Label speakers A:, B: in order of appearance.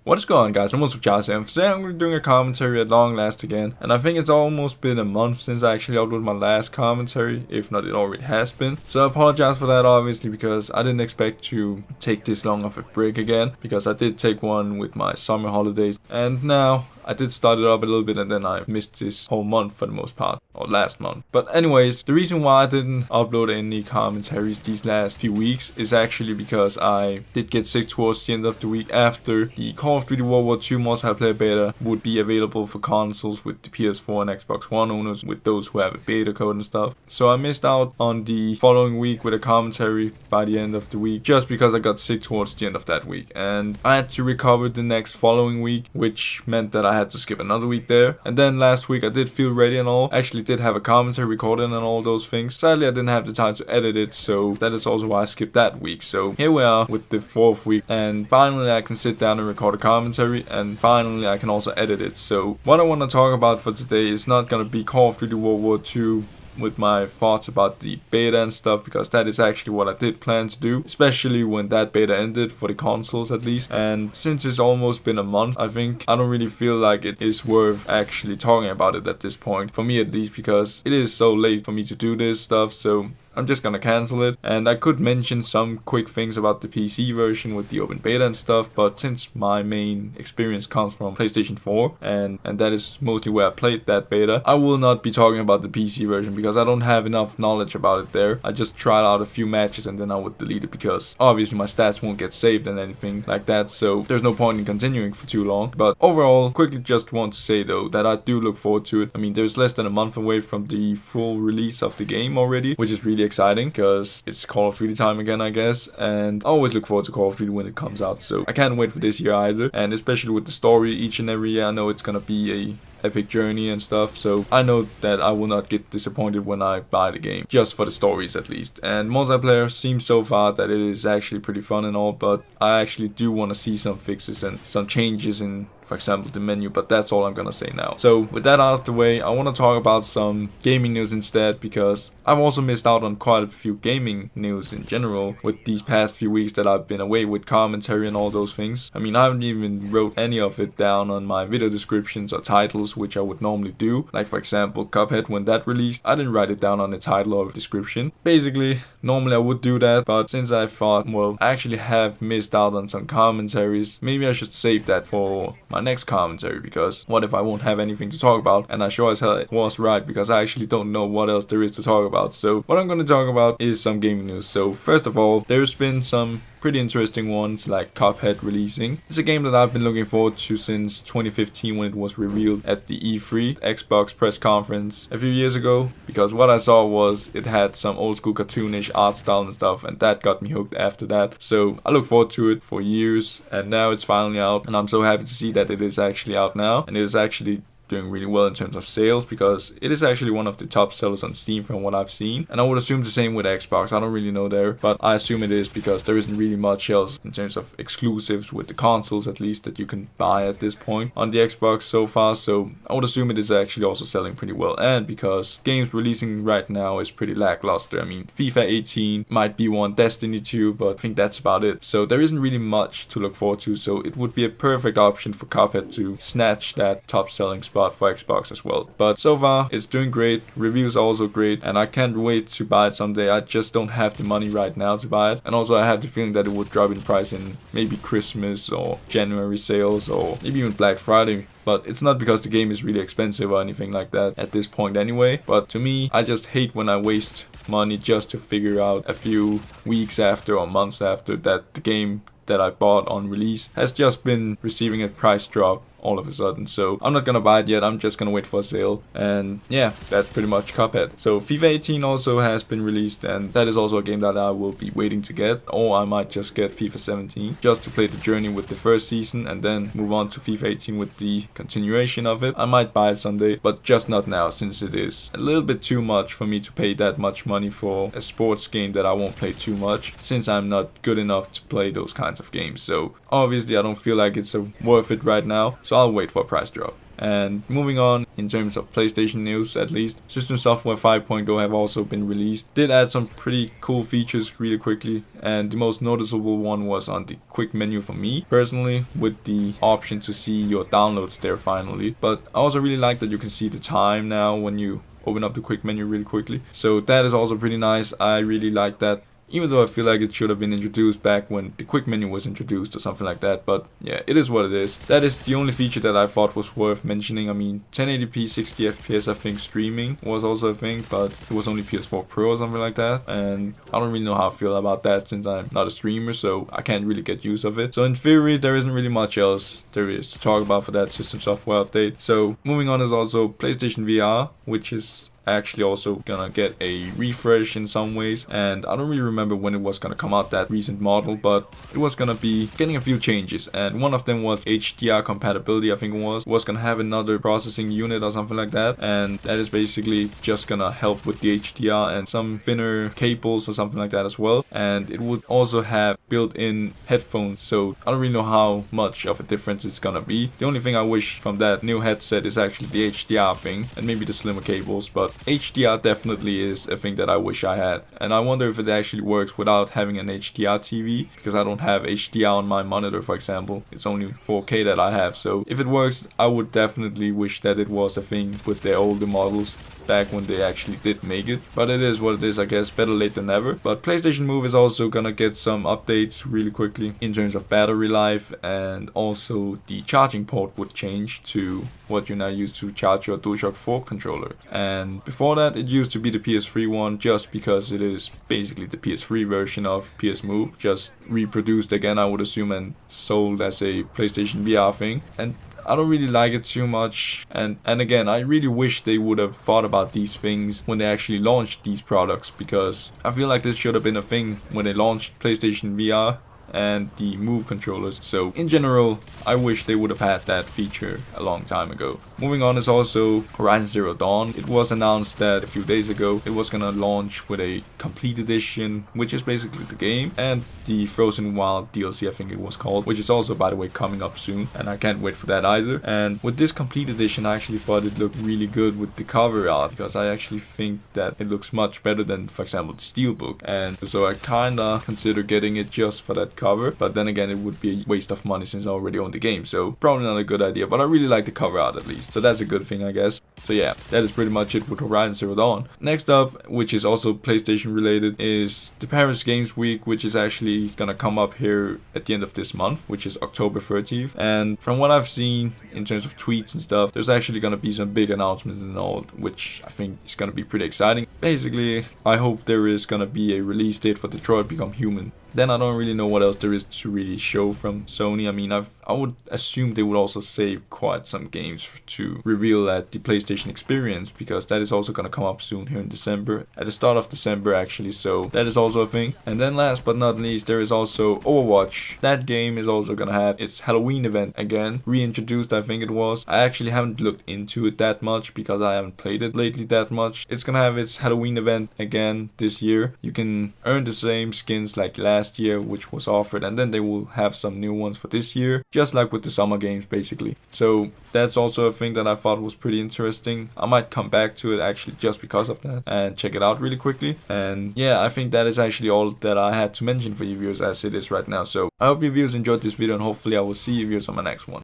A: What's going on, guys? I'm supcharls here, and today I'm going to be doing a commentary at long last again. And I think it's almost been a month since I actually uploaded my last commentary, if not it already has been. So I apologize for that, obviously, because I didn't expect to take this long of a break again, because I did take one with my summer holidays, and now I did start it up a little bit and then I missed this whole month for the most part, or last month. But anyways, the reason why I didn't upload any commentaries these last few weeks is actually because I did get sick towards the end of the week after the Call of Duty World War II multiplayer beta would be available for consoles with the PS4 and Xbox One owners, with those who have a beta code and stuff. So I missed out on the following week with a commentary by the end of the week just because I got sick towards the end of that week. And I had to recover the next following week, which meant that I had to skip another week there. And then last week I did feel ready and all. Actually did have a commentary recorded and all those things. Sadly I didn't have the time to edit it, so that is also why I skipped that week. So here we are with the fourth week, and finally I can sit down and record a commentary, and finally I can also edit it. So what I want to talk about for today is not gonna be Call of Duty World War II with my thoughts about the beta and stuff, because that is actually what I did plan to do, especially when that beta ended for the consoles at least. And since it's almost been a month, I think I don't really feel like it is worth actually talking about it at this point, for me at least, because it is so late for me to do this stuff. So I'm just gonna cancel it. And I could mention some quick things about the PC version with the open beta and stuff, but since my main experience comes from PlayStation 4 and that is mostly where I played that beta, I will not be talking about the PC version because I don't have enough knowledge about it there. I just tried out a few matches and then I would delete it because obviously my stats won't get saved and anything like that, so there's no point in continuing for too long. But overall, quickly just want to say though that I do look forward to it. I mean, there's less than a month away from the full release of the game already, which is really exciting because it's Call of Duty time again, I guess, and I always look forward to Call of Duty when it comes out, so I can't wait for this year either. And especially with the story each and every year, I know it's gonna be a epic journey and stuff, so I know that I will not get disappointed when I buy the game, just for the stories at least. And multiplayer seems so far that it is actually pretty fun and all, but I actually do want to see some fixes and some changes in, for example, the menu, but that's all I'm gonna say now. So with that out of the way, I want to talk about some gaming news instead, because I've also missed out on quite a few gaming news in general with these past few weeks that I've been away with commentary and all those things. I mean, I haven't even wrote any of it down on my video descriptions or titles, which I would normally do. Like for example, Cuphead, when that released, I didn't write it down on the title or description. Basically, normally I would do that, but since I thought, well, I actually have missed out on some commentaries, maybe I should save that for my next commentary, because what if I won't have anything to talk about? And I sure as hell was right, because I actually don't know what else there is to talk about. So what I'm going to talk about is some gaming news. So first of all, there's been some pretty interesting ones like Cuphead releasing. It's a game that I've been looking forward to since 2015 when it was revealed at the E3 Xbox press conference a few years ago, because what I saw was it had some old school cartoonish art style and stuff, and that got me hooked after that. So I look forward to it for years, and now it's finally out, and I'm so happy to see that it is actually out now, and it is actually doing really well in terms of sales, because it is actually one of the top sellers on Steam from what I've seen. And I would assume the same with Xbox. I don't really know there, but I assume it is, because there isn't really much else in terms of exclusives with the consoles, at least, that you can buy at this point on the Xbox so far. So I would assume it is actually also selling pretty well, and because games releasing right now is pretty lackluster. I mean, FIFA 18 might be one, Destiny 2, but I think that's about it. So there isn't really much to look forward to, so it would be a perfect option for Cuphead to snatch that top selling spot for Xbox as well. But so far it's doing great, reviews are also great, and I can't wait to buy it someday. I just don't have the money right now to buy it, and also I have the feeling that it would drop in price in maybe Christmas or January sales or maybe even Black Friday. But it's not because the game is really expensive or anything like that at this point anyway. But to me, I just hate when I waste money just to figure out a few weeks after or months after that the game that I bought on release has just been receiving a price drop all of a sudden. So I'm not gonna buy it yet, I'm just gonna wait for a sale. And yeah, that's pretty much Cuphead. So FIFA 18 also has been released, and that is also a game that I will be waiting to get, or I might just get FIFA 17 just to play the journey with the first season and then move on to FIFA 18 with the continuation of it. I might buy it someday, but just not now, since it is a little bit too much for me to pay that much money for a sports game that I won't play too much, since I'm not good enough to play those kinds of games. So obviously I don't feel like it's worth it right now, so I'll wait for a price drop. And moving on, in terms of PlayStation news at least, System Software 5.0 have also been released. Did add some pretty cool features really quickly, and the most noticeable one was on the quick menu for me personally, with the option to see your downloads there finally. But I also really like that you can see the time now when you open up the quick menu really quickly. So that is also pretty nice. I really like that. Even though I feel like it should have been introduced back when the quick menu was introduced or something like that. But yeah, it is what it is. That is the only feature that I thought was worth mentioning. I mean, 1080p 60 FPS I think streaming was also a thing, but it was only PS4 Pro or something like that. And I don't really know how I feel about that since I'm not a streamer, so I can't really get use of it. So in theory, there isn't really much else there is to talk about for that System Software update. So moving on is also PlayStation VR, which is actually also gonna get a refresh in some ways, and I don't really remember when it was gonna come out, that recent model, but it was gonna be getting a few changes, and one of them was HDR compatibility. I think it was gonna have another processing unit or something like that, and that is basically just gonna help with the HDR and some thinner cables or something like that as well. And it would also have built-in headphones, so I don't really know how much of a difference it's gonna be. The only thing I wish from that new headset is actually the HDR thing and maybe the slimmer cables, but HDR definitely is a thing that I wish I had, and I wonder if it actually works without having an HDR TV, because I don't have HDR on my monitor, for example. It's only 4K that I have, so if it works, I would definitely wish that it was a thing with the older models back when they actually did make it. But it is what it is, I guess. Better late than never. But PlayStation Move is also gonna get some updates really quickly in terms of battery life, and also the charging port would change to what you now use to charge your DualShock 4 controller. And before that, it used to be the PS3 one, just because it is basically the PS3 version of PS Move, just reproduced again, I would assume, and sold as a PlayStation VR thing. And I don't really like it too much, and again, I really wish they would have thought about these things when they actually launched these products, because I feel like this should have been a thing when they launched PlayStation VR and the Move controllers. So in general, I wish they would have had that feature a long time ago. Moving on is also Horizon Zero Dawn. It was announced that a few days ago it was gonna launch with a complete edition, which is basically the game, and the Frozen Wild DLC, I think it was called, which is also, by the way, coming up soon, and I can't wait for that either. And with this complete edition, I actually thought it looked really good with the cover art, because I actually think that it looks much better than, for example, the Steelbook, and so I kinda consider getting it just for that cover. But then again, it would be a waste of money since I already own the game, so probably not a good idea. But I really like the cover art at least, so that's a good thing, I guess. So yeah, that is pretty much it with Horizon Zero Dawn. Next up, which is also PlayStation related, is the Paris Games Week, which is actually gonna come up here at the end of this month, which is October 30th. And from what I've seen in terms of tweets and stuff, there's actually gonna be some big announcements and all, which I think is gonna be pretty exciting. Basically, I hope there is gonna be a release date for Detroit Become Human. Then I don't really know what else there is to really show from Sony. I mean, I would assume they would also save quite some games to reveal at the PlayStation Experience, because that is also going to come up soon here in December, at the start of December actually, so that is also a thing. And then last but not least, there is also Overwatch. That game is also going to have its Halloween event again, reintroduced, I think it was. I actually haven't looked into it that much because I haven't played it lately that much. It's going to have its Halloween event again this year. You can earn the same skins like last year, which was offered, and then they will have some new ones for this year, just like with the summer games basically. So that's also a thing that I thought was pretty interesting. I might come back to it actually just because of that and check it out really quickly. And yeah, I think that is actually all that I had to mention for you viewers as it is right now. So I hope you viewers enjoyed this video, and hopefully I will see you viewers on my next one.